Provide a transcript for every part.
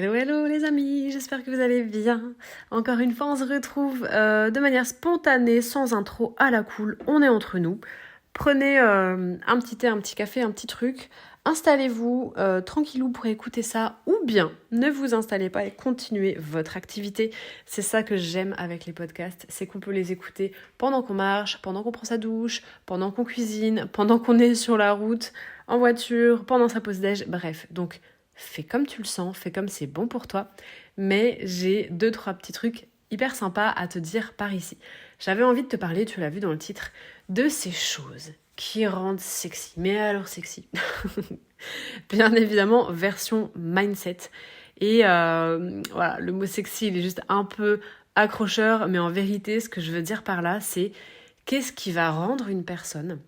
Hello, hello les amis, j'espère que vous allez bien. Encore une fois, on se retrouve de manière spontanée, sans intro, à la cool. On est entre nous. Prenez un petit thé, un petit café, un petit truc. Installez-vous tranquillou pour écouter ça. Ou bien, ne vous installez pas et continuez votre activité. C'est ça que j'aime avec les podcasts, c'est qu'on peut les écouter pendant qu'on marche, pendant qu'on prend sa douche, pendant qu'on cuisine, pendant qu'on est sur la route, en voiture, pendant sa pause déj, bref. Donc, fais comme tu le sens, fais comme c'est bon pour toi. Mais j'ai 2-3 petits trucs hyper sympas à te dire par ici. J'avais envie de te parler, tu l'as vu dans le titre, de ces choses qui rendent sexy. Mais alors sexy. Bien évidemment, version mindset. Et voilà, le mot sexy, il est juste un peu accrocheur, mais en vérité, ce que je veux dire par là, c'est qu'est-ce qui va rendre une personne,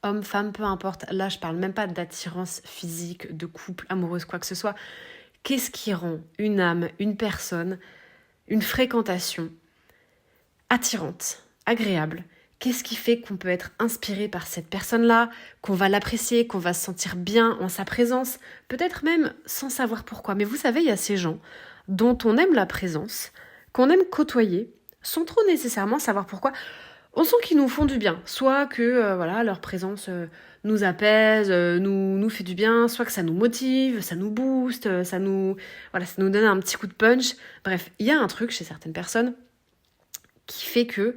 homme, femme, peu importe, là je parle même pas d'attirance physique, de couple, amoureuse, quoi que ce soit. Qu'est-ce qui rend une âme, une personne, une fréquentation attirante, agréable? Qu'est-ce qui fait qu'on peut être inspiré par cette personne-là, qu'on va l'apprécier, qu'on va se sentir bien en sa présence, peut-être même sans savoir pourquoi. Mais vous savez, il y a ces gens dont on aime la présence, qu'on aime côtoyer, sans trop nécessairement savoir pourquoi. On sent qu'ils nous font du bien, soit que voilà, leur présence nous apaise, nous fait du bien, soit que ça nous motive, ça nous booste, ça nous donne un petit coup de punch. Bref, il y a un truc chez certaines personnes qui fait que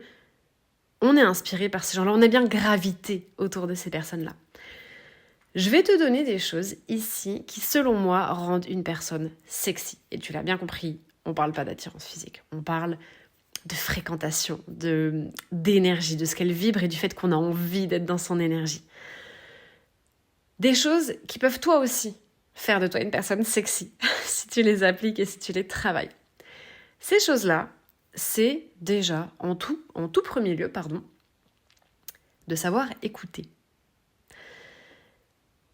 on est inspiré par ces gens-là, on est bien gravité autour de ces personnes-là. Je vais te donner des choses ici qui, selon moi, rendent une personne sexy. Et tu l'as bien compris, on parle pas d'attirance physique, on parle de fréquentation, d'énergie, de ce qu'elle vibre et du fait qu'on a envie d'être dans son énergie. Des choses qui peuvent toi aussi faire de toi une personne sexy, si tu les appliques et si tu les travailles. Ces choses-là, c'est déjà, en tout premier lieu, de savoir écouter.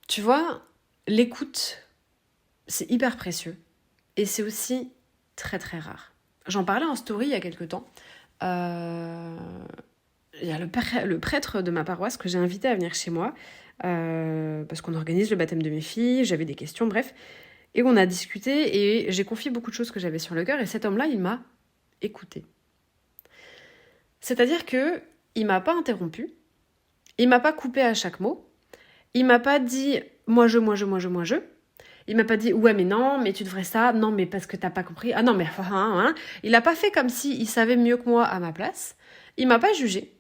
Tu vois, l'écoute, c'est hyper précieux et c'est aussi très très rare. J'en parlais en story il y a quelques temps. Il y a le prêtre de ma paroisse que j'ai invité à venir chez moi parce qu'on organise le baptême de mes filles, j'avais des questions, bref. Et on a discuté et j'ai confié beaucoup de choses que j'avais sur le cœur et cet homme-là, il m'a écouté. C'est-à-dire que il m'a pas interrompu, il m'a pas coupé à chaque mot, il m'a pas dit moi je. Il m'a pas dit ouais mais non, mais tu devrais ça, non mais parce que t'as pas compris, ah non mais Il a pas fait comme si il savait mieux que moi à ma place. Il m'a pas jugé.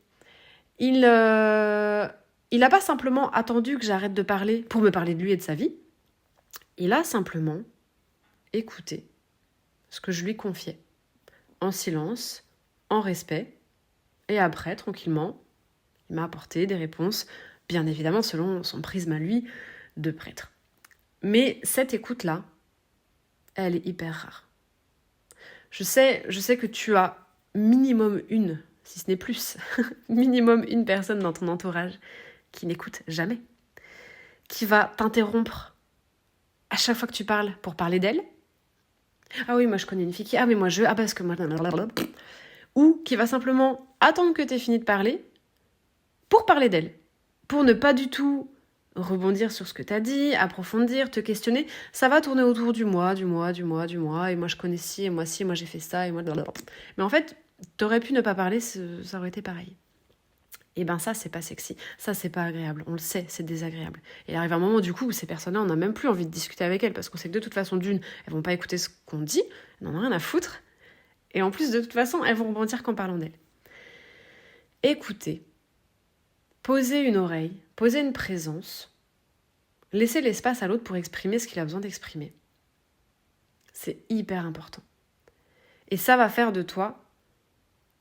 Il a pas simplement attendu que j'arrête de parler pour me parler de lui et de sa vie. Il a simplement écouté ce que je lui confiais, en silence, en respect, et après tranquillement, il m'a apporté des réponses, bien évidemment selon son prisme à lui de prêtre. Mais cette écoute-là, elle est hyper rare. Je sais que tu as minimum une, si ce n'est plus, minimum une personne dans ton entourage qui n'écoute jamais, qui va t'interrompre à chaque fois que tu parles pour parler d'elle. Ah oui, moi je connais une fille qui... Ah mais moi je... Ah parce que moi... Ou qui va simplement attendre que tu aies fini de parler pour parler d'elle, pour ne pas du tout rebondir sur ce que t'as dit, approfondir, te questionner, ça va tourner autour du moi, et moi je connais ci, et moi j'ai fait ça, et moi... Mais en fait, t'aurais pu ne pas parler, ça aurait été pareil. Et ben ça, c'est pas sexy, ça c'est pas agréable, on le sait, c'est désagréable. Et il arrive un moment du coup où ces personnes-là, on n'a même plus envie de discuter avec elles, parce qu'on sait que de toute façon, d'une, elles vont pas écouter ce qu'on dit, elles n'en ont rien à foutre, et en plus de toute façon, elles vont rebondir qu'en parlant d'elles. Écoutez. Poser une oreille, poser une présence, laisser l'espace à l'autre pour exprimer ce qu'il a besoin d'exprimer. C'est hyper important. Et ça va faire de toi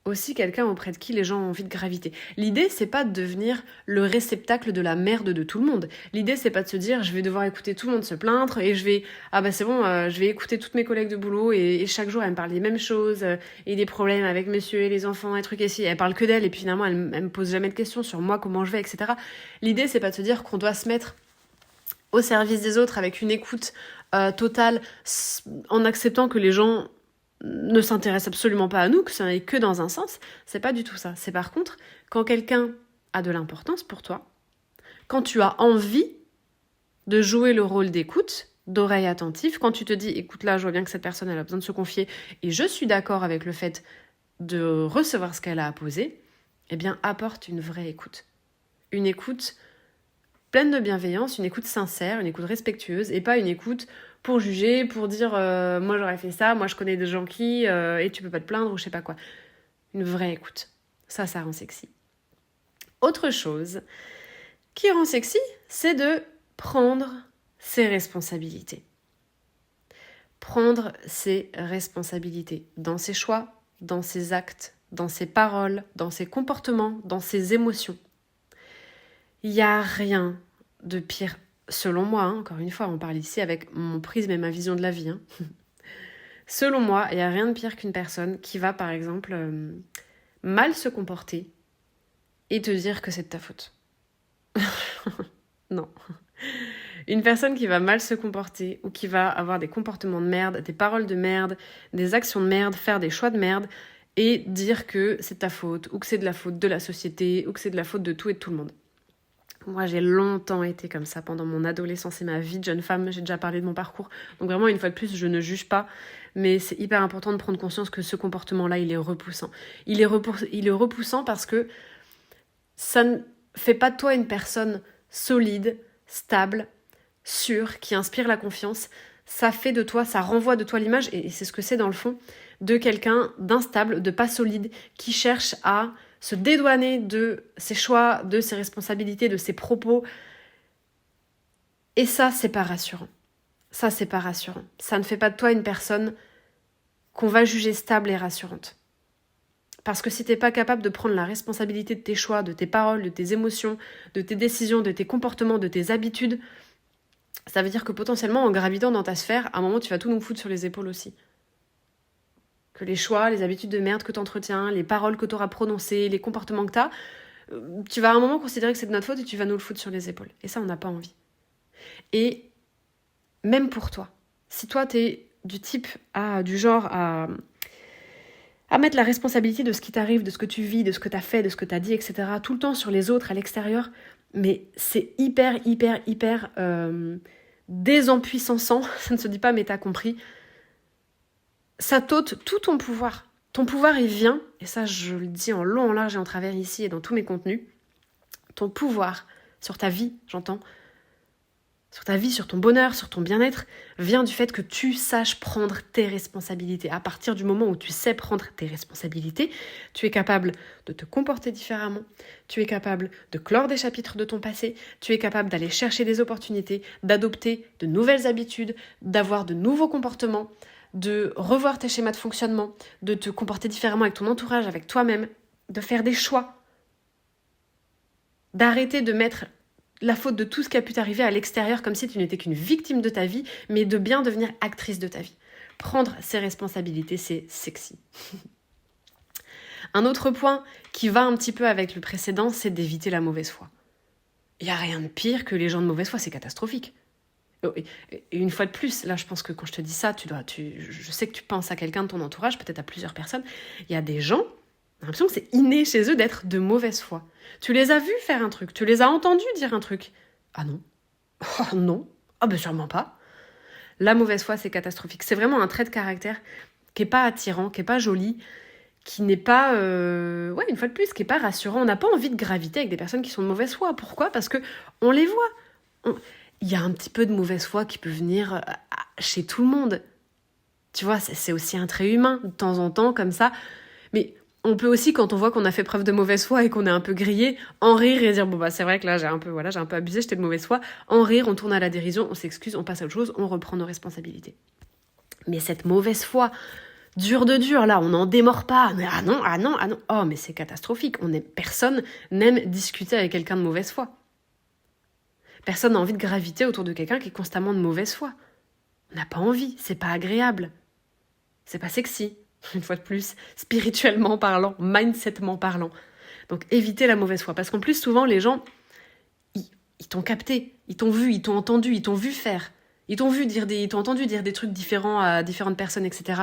aussi quelqu'un auprès de qui les gens ont envie de graviter. L'idée, c'est pas de devenir le réceptacle de la merde de tout le monde. L'idée, c'est pas de se dire, je vais devoir écouter tout le monde se plaindre et je vais, je vais écouter toutes mes collègues de boulot et chaque jour, elle me parle des mêmes choses et des problèmes avec monsieur et les enfants et trucs et si. Elle parle que d'elle et puis finalement, elle me pose jamais de questions sur moi, comment je vais, etc. L'idée, c'est pas de se dire qu'on doit se mettre au service des autres avec une écoute totale en acceptant que les gens ne s'intéresse absolument pas à nous, que ça n'est que dans un sens, c'est pas du tout ça. C'est par contre, quand quelqu'un a de l'importance pour toi, quand tu as envie de jouer le rôle d'écoute, d'oreille attentive, quand tu te dis, écoute là, je vois bien que cette personne, elle a besoin de se confier, et je suis d'accord avec le fait de recevoir ce qu'elle a à poser, eh bien, apporte une vraie écoute. Une écoute pleine de bienveillance, une écoute sincère, une écoute respectueuse, et pas une écoute pour juger, pour dire moi j'aurais fait ça, moi je connais des gens qui, et tu peux pas te plaindre, ou je sais pas quoi. Une vraie écoute. Ça rend sexy. Autre chose qui rend sexy, c'est de prendre ses responsabilités. Prendre ses responsabilités dans ses choix, dans ses actes, dans ses paroles, dans ses comportements, dans ses émotions. Il n'y a rien de pire, selon moi, encore une fois, on parle ici avec mon prisme et ma vision de la vie. Selon moi, il n'y a rien de pire qu'une personne qui va, par exemple, mal se comporter et te dire que c'est de ta faute. Non. Une personne qui va mal se comporter ou qui va avoir des comportements de merde, des paroles de merde, des actions de merde, faire des choix de merde et dire que c'est de ta faute ou que c'est de la faute de la société ou que c'est de la faute de tout et de tout le monde. Moi, j'ai longtemps été comme ça pendant mon adolescence et ma vie de jeune femme. J'ai déjà parlé de mon parcours. Donc vraiment, une fois de plus, je ne juge pas. Mais c'est hyper important de prendre conscience que ce comportement-là, il est repoussant. Il est repoussant parce que ça ne fait pas de toi une personne solide, stable, sûre, qui inspire la confiance. Ça fait de toi, ça renvoie de toi l'image, et c'est ce que c'est dans le fond, de quelqu'un d'instable, de pas solide, qui cherche à se dédouaner de ses choix, de ses responsabilités, de ses propos. Et ça, c'est pas rassurant. Ça, c'est pas rassurant. Ça ne fait pas de toi une personne qu'on va juger stable et rassurante. Parce que si t'es pas capable de prendre la responsabilité de tes choix, de tes paroles, de tes émotions, de tes décisions, de tes comportements, de tes habitudes, ça veut dire que potentiellement, en gravitant dans ta sphère, à un moment, tu vas tout nous foutre sur les épaules aussi. Que les choix, les habitudes de merde que t'entretiens, les paroles que t'auras prononcées, les comportements que t'as, tu vas à un moment considérer que c'est de notre faute et tu vas nous le foutre sur les épaules. Et ça, on n'a pas envie. Et même pour toi, si toi, t'es du genre à mettre la responsabilité de ce qui t'arrive, de ce que tu vis, de ce que t'as fait, de ce que t'as dit, etc., tout le temps sur les autres, à l'extérieur, mais c'est hyper désempuissant, ça ne se dit pas, mais t'as compris. Ça t'ôte tout ton pouvoir. Ton pouvoir, il vient, et ça je le dis en long, en large et en travers ici et dans tous mes contenus, ton pouvoir sur ta vie, j'entends, sur ta vie, sur ton bonheur, sur ton bien-être, vient du fait que tu saches prendre tes responsabilités. À partir du moment où tu sais prendre tes responsabilités, tu es capable de te comporter différemment, tu es capable de clore des chapitres de ton passé, tu es capable d'aller chercher des opportunités, d'adopter de nouvelles habitudes, d'avoir de nouveaux comportements, de revoir tes schémas de fonctionnement, de te comporter différemment avec ton entourage, avec toi-même, de faire des choix, d'arrêter de mettre la faute de tout ce qui a pu t'arriver à l'extérieur comme si tu n'étais qu'une victime de ta vie, mais de bien devenir actrice de ta vie. Prendre ses responsabilités, c'est sexy. Un autre point qui va un petit peu avec le précédent, c'est d'éviter la mauvaise foi. Il n'y a rien de pire que les gens de mauvaise foi, c'est catastrophique. Et une fois de plus, là je pense que quand je te dis ça, je sais que tu penses à quelqu'un de ton entourage, peut-être à plusieurs personnes, il y a des gens, j'ai l'impression que c'est inné chez eux d'être de mauvaise foi. Tu les as vus faire un truc, tu les as entendus dire un truc. Ah non. Oh non. Ah ben sûrement pas. La mauvaise foi, c'est catastrophique. C'est vraiment un trait de caractère qui est pas attirant, qui est pas joli, qui n'est pas, une fois de plus, qui est pas rassurant. On n'a pas envie de graviter avec des personnes qui sont de mauvaise foi. Pourquoi ? Parce que on les voit. Il y a un petit peu de mauvaise foi qui peut venir chez tout le monde. Tu vois, c'est aussi un trait humain, de temps en temps, comme ça. Mais on peut aussi, quand on voit qu'on a fait preuve de mauvaise foi et qu'on est un peu grillé, en rire et dire bon bah c'est vrai que là j'ai un peu abusé, j'étais de mauvaise foi. En rire, on tourne à la dérision, on s'excuse, on passe à autre chose, on reprend nos responsabilités. Mais cette mauvaise foi, dure de dur, là, on n'en démord pas. Ah non. Oh mais c'est catastrophique. Personne n'aime discuter avec quelqu'un de mauvaise foi. Personne n'a envie de graviter autour de quelqu'un qui est constamment de mauvaise foi. On n'a pas envie, c'est pas agréable. C'est pas sexy. Une fois de plus, spirituellement parlant, mindsetement parlant. Donc évitez la mauvaise foi. Parce qu'en plus, souvent, les gens, ils t'ont capté, ils t'ont vu, ils t'ont entendu, ils t'ont vu faire. Ils t'ont entendu dire des trucs différents à différentes personnes, etc.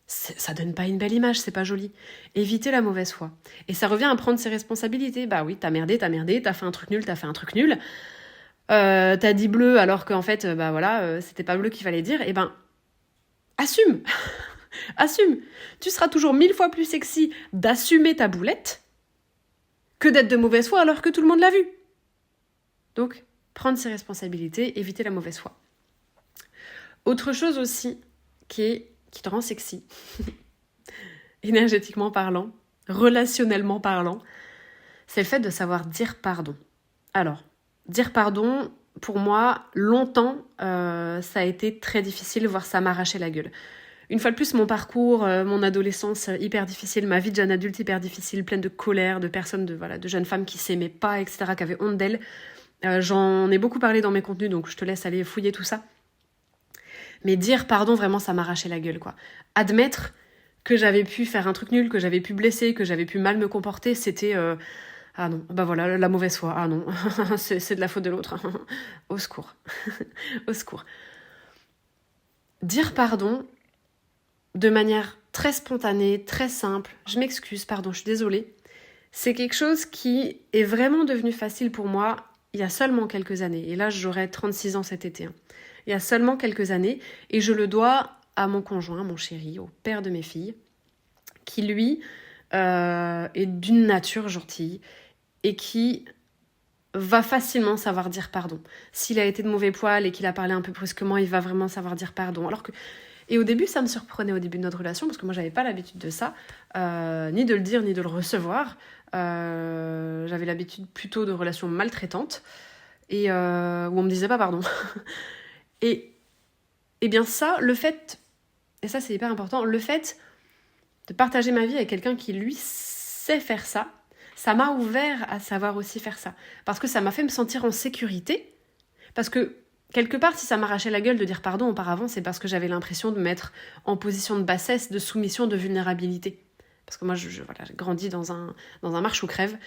Ça donne pas une belle image, c'est pas joli. Évitez la mauvaise foi. Et ça revient à prendre ses responsabilités. Bah oui, t'as merdé, t'as fait un truc nul. t'as dit bleu alors qu'en fait, c'était pas bleu qu'il fallait dire, eh ben, assume. Assume. Tu seras toujours 1000 fois plus sexy d'assumer ta boulette que d'être de mauvaise foi alors que tout le monde l'a vu. Donc, prendre ses responsabilités, éviter la mauvaise foi. Autre chose aussi qui te rend sexy, énergétiquement parlant, relationnellement parlant, c'est le fait de savoir dire pardon. Alors, dire pardon, pour moi, longtemps, ça a été très difficile, voire ça m'arrachait la gueule. Une fois de plus, mon parcours, mon adolescence hyper difficile, ma vie de jeune adulte hyper difficile, pleine de colère, de personnes, de jeunes femmes qui s'aimaient pas, etc., qui avaient honte d'elles. J'en ai beaucoup parlé dans mes contenus, donc je te laisse aller fouiller tout ça. Mais dire pardon, vraiment, ça m'arrachait la gueule, quoi. Admettre que j'avais pu faire un truc nul, que j'avais pu blesser, que j'avais pu mal me comporter, c'était... ah non, bah voilà, la mauvaise foi. Ah non, c'est de la faute de l'autre. Au secours. Au secours. Dire pardon de manière très spontanée, très simple. Je m'excuse, pardon, je suis désolée. C'est quelque chose qui est vraiment devenu facile pour moi il y a seulement quelques années. Et là, j'aurai 36 ans cet été. Il y a seulement quelques années. Et je le dois à mon conjoint, mon chéri, au père de mes filles, qui lui est d'une nature gentille et qui va facilement savoir dire pardon. S'il a été de mauvais poil et qu'il a parlé un peu brusquement, il va vraiment savoir dire pardon. Et au début, ça me surprenait au début de notre relation, parce que moi, j'avais pas l'habitude de ça, ni de le dire, ni de le recevoir. J'avais l'habitude plutôt de relations maltraitantes, et où on me disait pas pardon. Et bien ça, le fait, et ça c'est hyper important, le fait de partager ma vie avec quelqu'un qui, lui, sait faire ça, ça m'a ouvert à savoir aussi faire ça. Parce que ça m'a fait me sentir en sécurité, parce que quelque part, si ça m'arrachait la gueule de dire pardon auparavant, c'est parce que j'avais l'impression de me mettre en position de bassesse, de soumission, de vulnérabilité. Parce que moi, j'ai grandi dans un marche ou crève.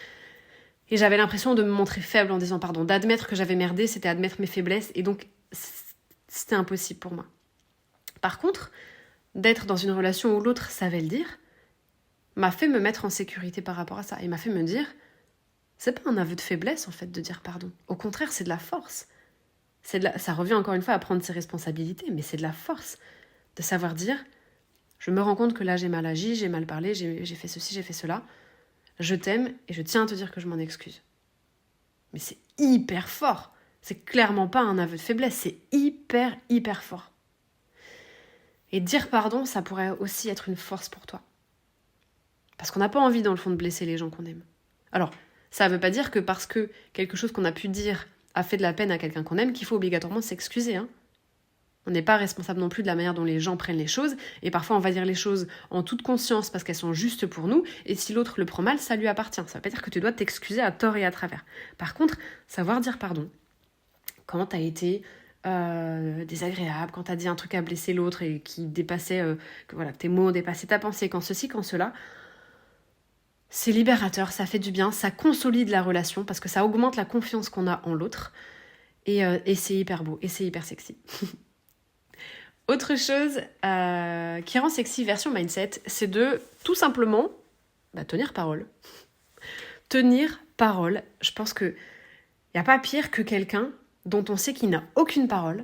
Et j'avais l'impression de me montrer faible en disant pardon. D'admettre que j'avais merdé, c'était admettre mes faiblesses. Et donc, c'était impossible pour moi. Par contre, d'être dans une relation où l'autre savait le dire, m'a fait me mettre en sécurité par rapport à ça. Et m'a fait me dire, c'est pas un aveu de faiblesse, en fait, de dire pardon. Au contraire, c'est de la force. Ça revient encore une fois à prendre ses responsabilités, mais c'est de la force de savoir dire, je me rends compte que là j'ai mal agi, j'ai mal parlé, j'ai fait ceci, j'ai fait cela, je t'aime et je tiens à te dire que je m'en excuse. Mais c'est hyper fort, c'est clairement pas un aveu de faiblesse, c'est hyper, hyper fort. Et dire pardon, ça pourrait aussi être une force pour toi. Parce qu'on n'a pas envie dans le fond de blesser les gens qu'on aime. Alors, ça veut pas dire que parce que quelque chose qu'on a pu dire a fait de la peine à quelqu'un qu'on aime, qu'il faut obligatoirement s'excuser. On n'est pas responsable non plus de la manière dont les gens prennent les choses, et parfois on va dire les choses en toute conscience parce qu'elles sont justes pour nous, et si l'autre le prend mal, ça lui appartient. Ça veut pas dire que tu dois t'excuser à tort et à travers. Par contre, savoir dire pardon, quand t'as été désagréable, quand t'as dit un truc à blesser l'autre et qui dépassait, que tes mots dépassaient ta pensée, quand ceci, quand cela, c'est libérateur, ça fait du bien, ça consolide la relation parce que ça augmente la confiance qu'on a en l'autre et c'est hyper beau et c'est hyper sexy. Autre chose qui rend sexy version mindset, c'est de tout simplement tenir parole. Tenir parole, je pense qu'il n'y a pas pire que quelqu'un dont on sait qu'il n'a aucune parole,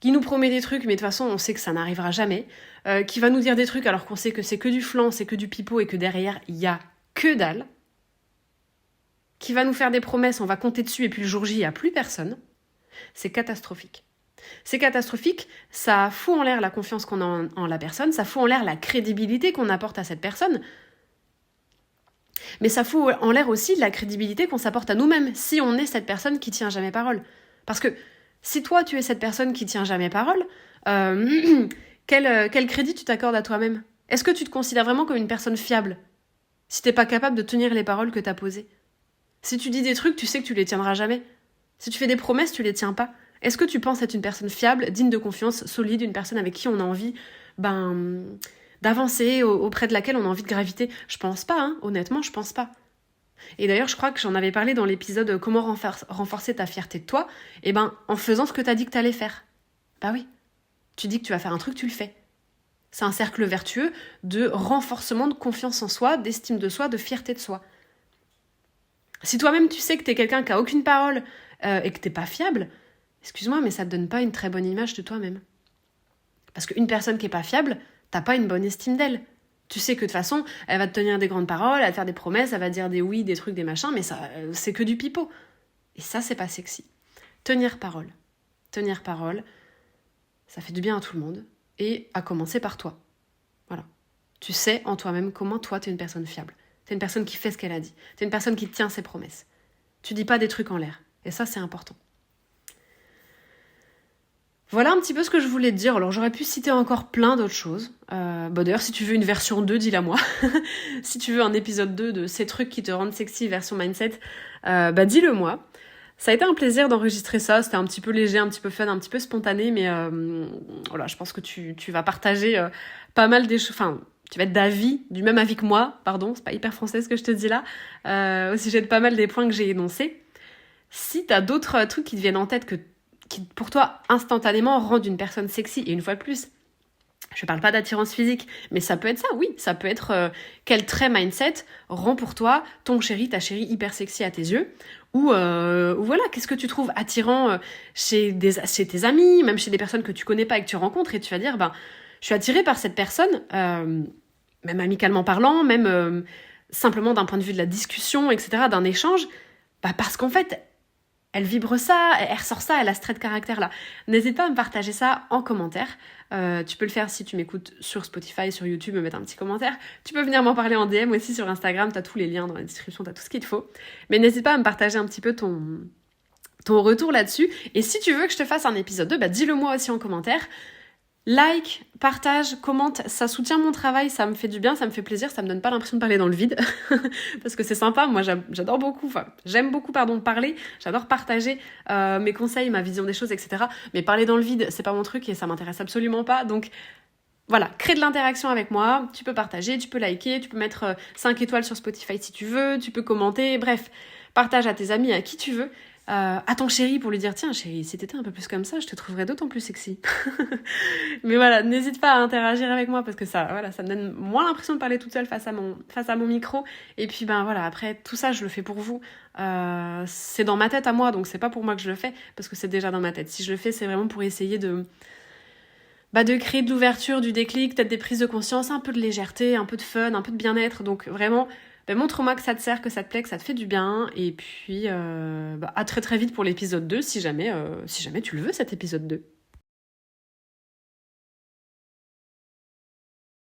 qui nous promet des trucs mais de toute façon on sait que ça n'arrivera jamais, qui va nous dire des trucs alors qu'on sait que c'est que du flan, c'est que du pipeau et que derrière il y a que dalle, qui va nous faire des promesses, on va compter dessus et puis le jour J, il n'y a plus personne. C'est catastrophique. C'est catastrophique, ça fout en l'air la confiance qu'on a en la personne, ça fout en l'air la crédibilité qu'on apporte à cette personne, mais ça fout en l'air aussi la crédibilité qu'on s'apporte à nous-mêmes, si on est cette personne qui tient jamais parole. Parce que si toi, tu es cette personne qui tient jamais parole, quel crédit tu t'accordes à toi-même ? Est-ce que tu te considères vraiment comme une personne fiable ? Si t'es pas capable de tenir les paroles que t'as posées. Si tu dis des trucs, tu sais que tu les tiendras jamais. Si tu fais des promesses, tu les tiens pas. Est-ce que tu penses être une personne fiable, digne de confiance, solide, une personne avec qui on a envie d'avancer, auprès de laquelle on a envie de graviter ? Je pense pas, honnêtement, je pense pas. Et d'ailleurs, je crois que j'en avais parlé dans l'épisode « Comment renforcer ta fierté de toi ?» en faisant ce que t'as dit que t'allais faire. Bah oui, tu dis que tu vas faire un truc, tu le fais. C'est un cercle vertueux de renforcement de confiance en soi, d'estime de soi, de fierté de soi. Si toi-même tu sais que t'es quelqu'un qui a aucune parole et que t'es pas fiable, excuse-moi, mais ça te donne pas une très bonne image de toi-même. Parce qu'une personne qui est pas fiable, t'as pas une bonne estime d'elle. Tu sais que de toute façon, elle va te tenir des grandes paroles, elle va te faire des promesses, elle va dire des oui, des trucs, des machins, mais ça, c'est que du pipeau. Et ça, c'est pas sexy. Tenir parole. Tenir parole, ça fait du bien à tout le monde. Et à commencer par toi. Voilà. Tu sais en toi-même comment toi, t'es une personne fiable. T'es une personne qui fait ce qu'elle a dit. T'es une personne qui tient ses promesses. Tu dis pas des trucs en l'air. Et ça, c'est important. Voilà un petit peu ce que je voulais te dire. Alors j'aurais pu citer encore plein d'autres choses. D'ailleurs, si tu veux une version 2, dis-la moi. Si tu veux un épisode 2 de ces trucs qui te rendent sexy version mindset, dis-le moi. Ça a été un plaisir d'enregistrer ça. C'était un petit peu léger, un petit peu fun, un petit peu spontané, mais voilà, je pense que tu vas partager pas mal des choses. Enfin, tu vas être d'avis, du même avis que moi, pardon, c'est pas hyper français ce que je te dis là, au sujet de pas mal des points que j'ai énoncés. Si t'as d'autres trucs qui te viennent en tête qui pour toi instantanément rendent une personne sexy, et une fois de plus, je parle pas d'attirance physique, mais ça peut être ça, oui, ça peut être quel trait mindset rend pour toi ton chéri, ta chérie hyper sexy à tes yeux, ou voilà, qu'est-ce que tu trouves attirant chez tes amis, même chez des personnes que tu connais pas et que tu rencontres, et tu vas dire, je suis attirée par cette personne, même amicalement parlant, même simplement d'un point de vue de la discussion, etc., d'un échange, parce qu'en fait, elle vibre ça, elle ressort ça, elle a ce trait de caractère-là. N'hésite pas à me partager ça en commentaire. Tu peux le faire si tu m'écoutes sur Spotify, sur YouTube, me mettre un petit commentaire. Tu peux venir m'en parler en DM aussi sur Instagram, t'as tous les liens dans la description, t'as tout ce qu'il te faut. Mais n'hésite pas à me partager un petit peu ton retour là-dessus. Et si tu veux que je te fasse un épisode 2, dis-le moi aussi en commentaire. Like, partage, commente, ça soutient mon travail, ça me fait du bien, ça me fait plaisir, ça me donne pas l'impression de parler dans le vide, parce que c'est sympa, moi j'adore beaucoup, j'aime beaucoup parler, j'adore partager mes conseils, ma vision des choses, etc. Mais parler dans le vide, c'est pas mon truc et ça m'intéresse absolument pas, donc voilà, crée de l'interaction avec moi, tu peux partager, tu peux liker, tu peux mettre 5 étoiles sur Spotify si tu veux, tu peux commenter, bref, partage à tes amis, à qui tu veux. À ton chéri pour lui dire tiens chéri, si t'étais un peu plus comme ça, je te trouverais d'autant plus sexy. Mais voilà, n'hésite pas à interagir avec moi parce que ça me donne moins l'impression de parler toute seule face à mon micro. Et puis voilà, après tout ça je le fais pour vous. C'est dans ma tête à moi, donc c'est pas pour moi que je le fais parce que c'est déjà dans ma tête. Si je le fais, c'est vraiment pour essayer de créer de l'ouverture, du déclic, peut-être des prises de conscience, un peu de légèreté, un peu de fun, un peu de bien-être. Donc vraiment, montre-moi que ça te sert, que ça te plaît, que ça te fait du bien. Et puis, à très très vite pour l'épisode 2, si jamais tu le veux, cet épisode 2.